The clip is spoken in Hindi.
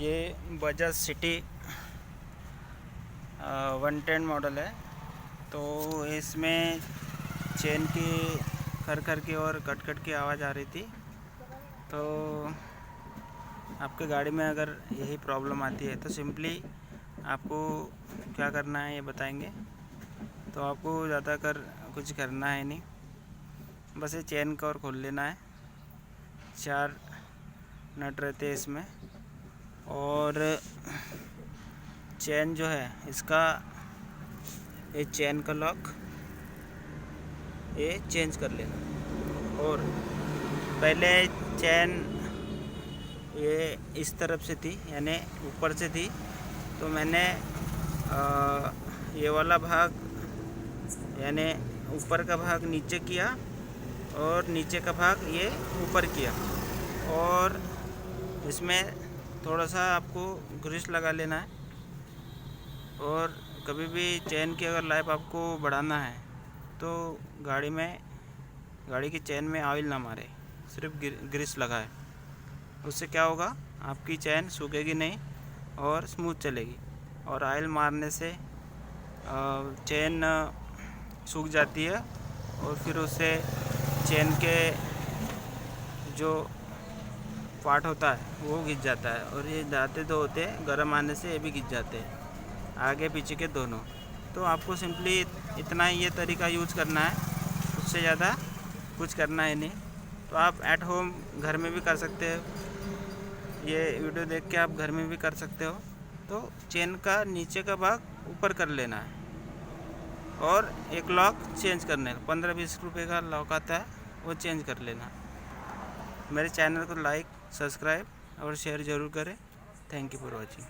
ये बजाज सिटी 110 मॉडल है। तो इसमें चेन की खर की और कट की आवाज़ आ रही थी। तो आपके गाड़ी में अगर यही प्रॉब्लम आती है तो सिंपली आपको क्या करना है ये बताएंगे। तो आपको ज़्यादा कुछ करना है नहीं, बस ये चेन कवर खोल लेना है। 4 नट रहते हैं इसमें, और चेन जो है इसका, ये चेन का लॉक ये चेंज कर लेना। और पहले चेन ये इस तरफ से थी, यानी ऊपर से थी, तो मैंने ये वाला भाग यानी ऊपर का भाग नीचे किया और नीचे का भाग ये ऊपर किया। और इसमें थोड़ा सा आपको ग्रीस लगा लेना है। और कभी भी चेन की अगर लाइफ आपको बढ़ाना है तो गाड़ी की चेन में ऑयल ना मारे, सिर्फ ग्रीस लगाए। उससे क्या होगा, आपकी चेन सूखेगी नहीं और स्मूथ चलेगी। और ऑयल मारने से चेन सूख जाती है और फिर उससे चेन के जो पार्ट होता है वो घिस जाता है। और ये जाते तो होते हैं, गर्म आने से ये भी घिस जाते हैं, आगे पीछे के दोनों। तो आपको सिंपली इतना ही ये तरीका यूज़ करना है, उससे ज़्यादा कुछ करना है नहीं। तो आप एट होम घर में भी कर सकते हो, ये वीडियो देख के आप घर में भी कर सकते हो। तो चेन का नीचे का भाग ऊपर कर लेना है और एक लॉक चेंज करने का 15-20 रुपये का लॉक आता है, वो चेंज कर लेना। मेरे चैनल को लाइक, सब्सक्राइब और शेयर ज़रूर करें। Thank you for watching.